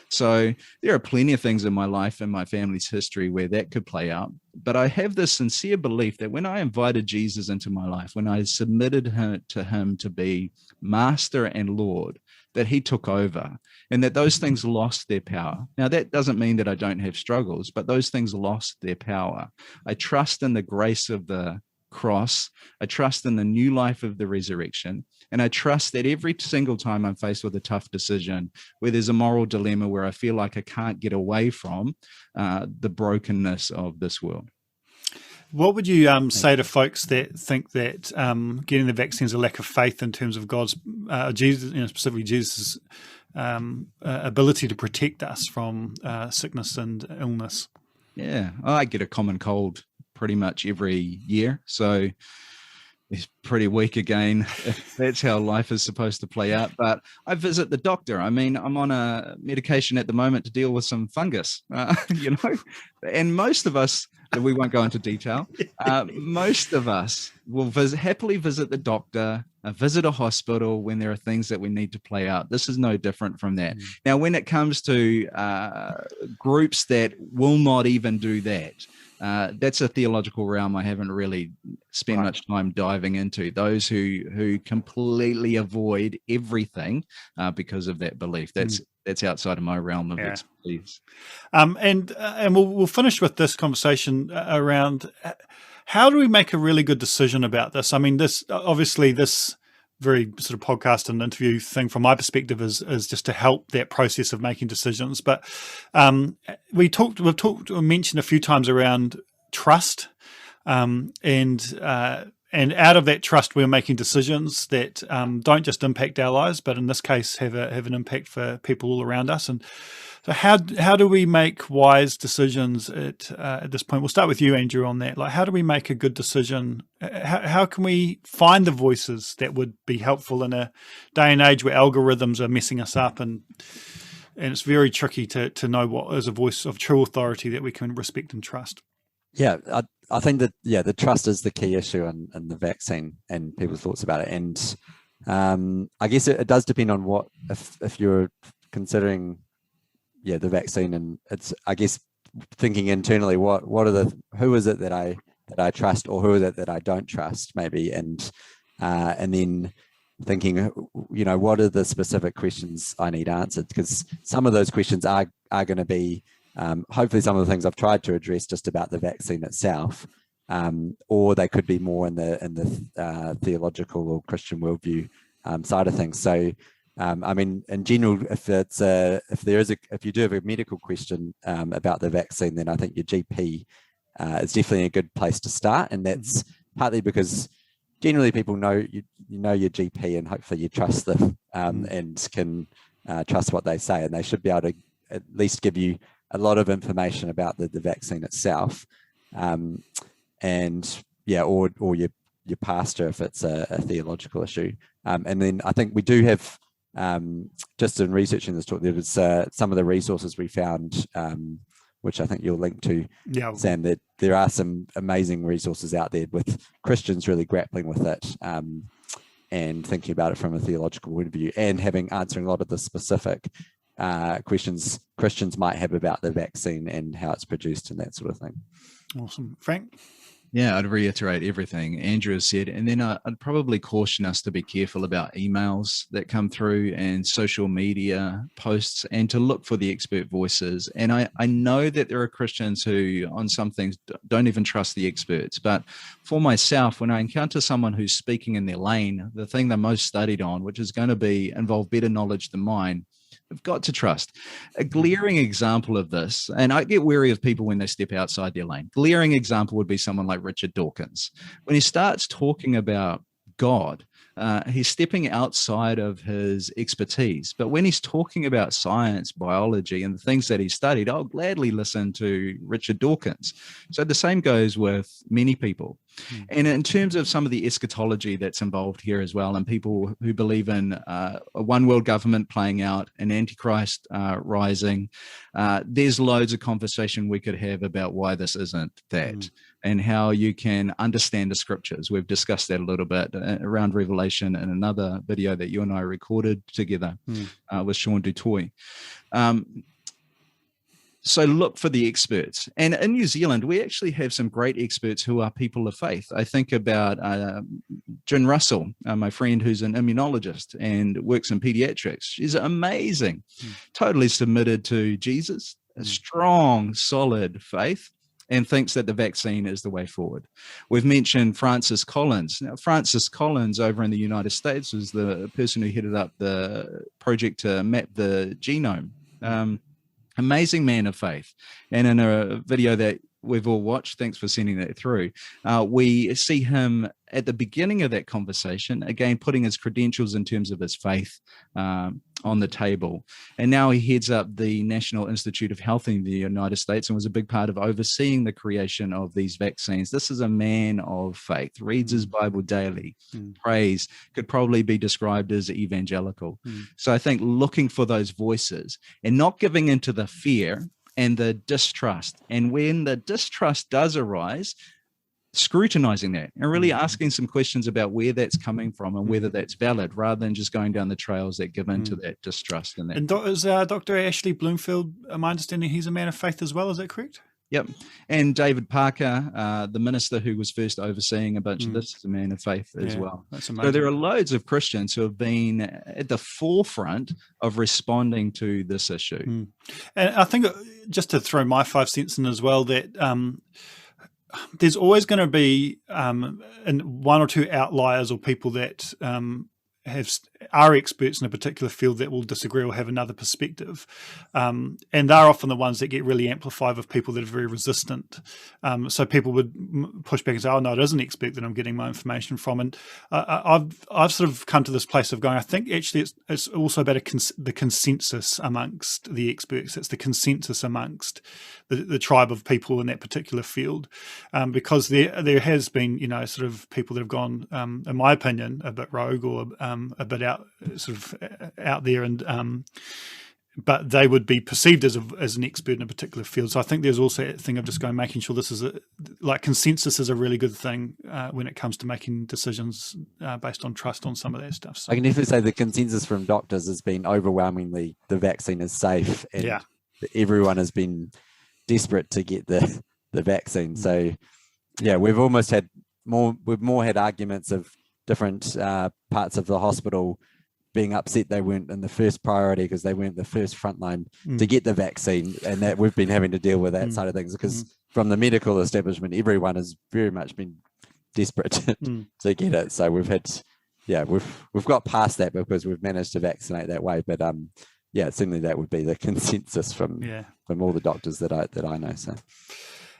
So there are plenty of things in my life and my family's history where that could play out. But I have this sincere belief that when I invited Jesus into my life, when I submitted to him to be Master and Lord, that he took over, and that those things lost their power. Now, that doesn't mean that I don't have struggles, but those things lost their power. I trust in the grace of the cross. I trust in the new life of the resurrection. And I trust that every single time I'm faced with a tough decision, where there's a moral dilemma, where I feel like I can't get away from the brokenness of this world. What would you say to folks that think that getting the vaccine is a lack of faith in terms of God's, Jesus, specifically Jesus' ability to protect us from sickness and illness? Yeah, I get a common cold pretty much every year, so it's pretty weak again. That's how life is supposed to play out. But I visit the doctor. I mean, I'm on a medication at the moment to deal with some fungus, and most of us, we won't go into detail, most of us will happily visit the doctor, visit a hospital when there are things that we need to play out. This is no different from that. Now, when it comes to groups that will not even do that, that's a theological realm I haven't really spent much time diving into. Those who completely avoid everything because of that belief. That's outside of my realm of expertise. And we'll finish with this conversation around how do we make a really good decision about this? I mean, this very sort of podcast and interview thing from my perspective is just to help that process of making decisions. But we've mentioned a few times around trust, and out of that trust, we're making decisions that don't just impact our lives, but in this case have an impact for people all around us. And so how do we make wise decisions at this point? We'll start with you, Andrew, on that. Like, how do we make a good decision? How can we find the voices that would be helpful in a day and age where algorithms are messing us up, and it's very tricky to know what is a voice of true authority that we can respect and trust? Yeah, I think that, the trust is the key issue in the vaccine and people's thoughts about it. And I guess it does depend on what, if you're considering, the vaccine, and it's, I guess, thinking internally, who is it that I trust, or who is it that I don't trust, maybe, and then thinking, what are the specific questions I need answered? Because some of those questions are going to be, hopefully, some of the things I've tried to address just about the vaccine itself, or they could be more in the theological or Christian worldview side of things. So, I mean, in general, if you do have a medical question about the vaccine, then I think your GP is definitely a good place to start, and that's partly because generally people know you know your GP, and hopefully you trust them and can trust what they say, and they should be able to at least give you a lot of information about the vaccine itself, or your pastor if it's a theological issue. And then I think we do have, just in researching this talk, there was some of the resources we found, which I think you'll link to, Sam, that there are some amazing resources out there with Christians really grappling with it and thinking about it from a theological point of view, and answering a lot of the specific questions Christians might have about the vaccine and how it's produced and that sort of thing. Awesome. Frank? Yeah, I'd reiterate everything Andrew has said. And then I'd probably caution us to be careful about emails that come through and social media posts, and to look for the expert voices. And I know that there are Christians who on some things don't even trust the experts. But for myself, when I encounter someone who's speaking in their lane, the thing they're most studied on, which is going to involve better knowledge than mine, I've got to trust. A glaring example of this, and I get wary of people when they step outside their lane. Glaring example would be someone like Richard Dawkins. When he starts talking about God, he's stepping outside of his expertise. But when he's talking about science, biology, and the things that he studied, I'll gladly listen to Richard Dawkins. So the same goes with many people. And in terms of some of the eschatology that's involved here as well, and people who believe in a one world government playing out, an antichrist rising, there's loads of conversation we could have about why this isn't that, and how you can understand the scriptures. We've discussed that a little bit around Revelation in another video that you and I recorded together with Sean Dutoy. So look for the experts. And in New Zealand, we actually have some great experts who are people of faith. I think about Jen Russell, my friend who's an immunologist and works in pediatrics. She's amazing, totally submitted to Jesus, a strong, solid faith, and thinks that the vaccine is the way forward. We've mentioned Francis Collins. Now, Francis Collins over in the United States was the person who headed up the project to map the genome. Amazing man of faith. And in a video that we've all watched, thanks for sending that through, we see him at the beginning of that conversation, again, putting his credentials in terms of his faith on the table. And now he heads up the National Institute of Health in the United States and was a big part of overseeing the creation of these vaccines. This is a man of faith, reads his Bible daily, prays, could probably be described as evangelical. So I think looking for those voices and not giving into the fear and the distrust. And when the distrust does arise, scrutinizing that and really asking some questions about where that's coming from and whether that's valid, rather than just going down the trails that give into that distrust. And is Dr. Ashley Bloomfield, my understanding, he's a man of faith as well, is that correct? Yep. And David Parker, the minister who was first overseeing a bunch of this, is a man of faith as well. That's amazing. So there are loads of Christians who have been at the forefront of responding to this issue. And I think, just to throw my 5 cents in as well, that there's always going to be one or two outliers or people that are experts in a particular field that will disagree or have another perspective. And they're often the ones that get really amplified with people that are very resistant. So people would push back and say, oh, no, it is an expert that I'm getting my information from. And I've sort of come to this place of going, I think actually it's also about the consensus amongst the experts. It's the consensus amongst the tribe of people in that particular field. Because there has been, sort of people that have gone, in my opinion, a bit rogue or a bit out there, and but they would be perceived as an expert in a particular field. So I think there's also a thing of just making sure this is consensus is a really good thing when it comes to making decisions based on trust on some of that stuff. So I can definitely say the consensus from doctors has been overwhelmingly the vaccine is safe, and everyone has been desperate to get the vaccine. So we've almost had more had arguments of different parts of the hospital being upset they weren't in the first priority because they weren't the first frontline to get the vaccine, and that we've been having to deal with that side of things, because from the medical establishment, everyone has very much been desperate to get it. So we've had, we've got past that because we've managed to vaccinate that way. But certainly that would be the consensus from all the doctors that I know. So.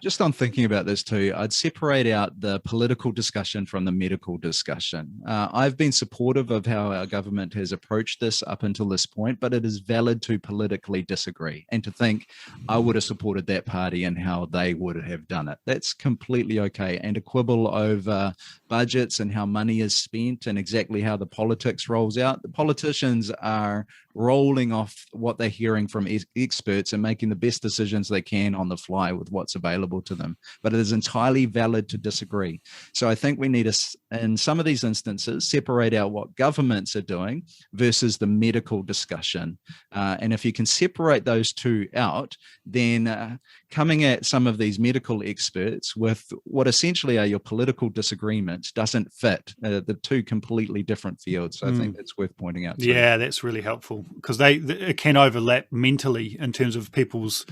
Just on thinking about this too, I'd separate out the political discussion from the medical discussion. I've been supportive of how our government has approached this up until this point, but it is valid to politically disagree and to think I would have supported that party and how they would have done it. That's completely okay. And to quibble over budgets and how money is spent and exactly how the politics rolls out, the politicians are rolling off what they're hearing from experts and making the best decisions they can on the fly with what's available to them. But it is entirely valid to disagree. So I think we need to, in some of these instances, separate out what governments are doing versus the medical discussion. And if you can separate those two out, then coming at some of these medical experts with what essentially are your political disagreements doesn't fit. The two completely different fields. So I think that's worth pointing out too. Yeah, that's really helpful, because it can overlap mentally in terms of people's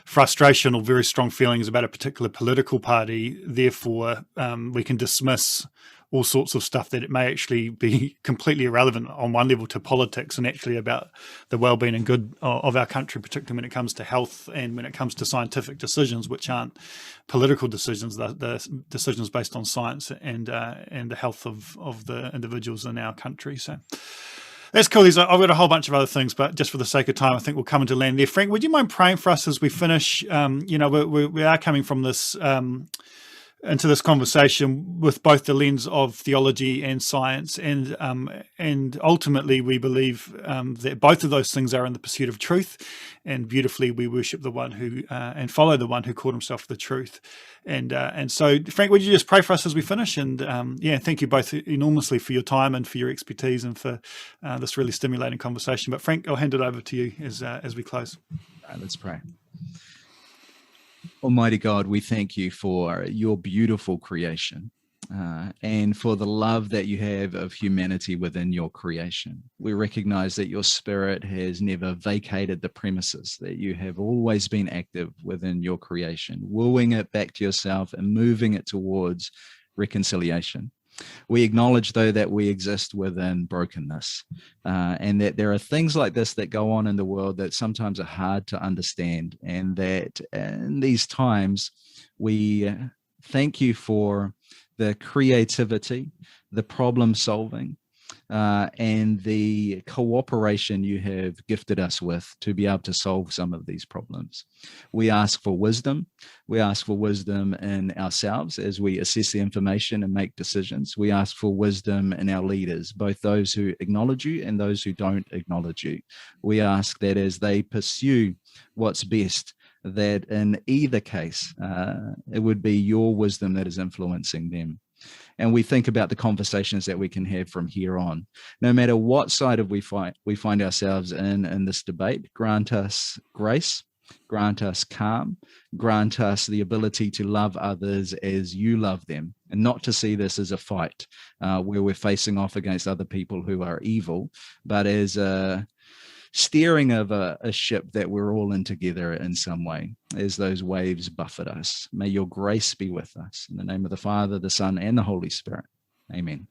frustration or very strong feelings about a particular political party, therefore we can dismiss all sorts of stuff that it may actually be completely irrelevant on one level to politics and actually about the well-being and good of our country, particularly when it comes to health and when it comes to scientific decisions, which aren't political decisions, the decisions based on science and the health of the individuals in our country. So that's cool. I've got a whole bunch of other things, but just for the sake of time, I think we'll come into land there. Frank, would you mind praying for us as we finish? We are coming from this into this conversation with both the lens of theology and science, and ultimately we believe that both of those things are in the pursuit of truth, and beautifully we worship the one who and follow the one who called himself the truth. And so, Frank, would you just pray for us as we finish? And thank you both enormously for your time and for your expertise and for this really stimulating conversation. But Frank, I'll hand it over to you as we close. All right, let's pray. Almighty God, we thank you for your beautiful creation and for the love that you have of humanity within your creation. We recognize that your spirit has never vacated the premises, that you have always been active within your creation, wooing it back to yourself and moving it towards reconciliation. We acknowledge, though, that we exist within brokenness and that there are things like this that go on in the world that sometimes are hard to understand, and that in these times we thank you for the creativity, the problem solving, and the cooperation you have gifted us with to be able to solve some of these problems. We ask for wisdom. We ask for wisdom in ourselves as we assess the information and make decisions. We ask for wisdom in our leaders, both those who acknowledge you and those who don't acknowledge you. We ask that as they pursue what's best, that in either case, it would be your wisdom that is influencing them. And we think about the conversations that we can have from here on. No matter what side of we find ourselves in this debate, grant us grace, grant us calm, grant us the ability to love others as you love them, and not to see this as a fight where we're facing off against other people who are evil, but as a steering of a ship that we're all in together in some way as those waves buffet us. May your grace be with us. In the name of the Father, the Son, and the Holy Spirit. Amen.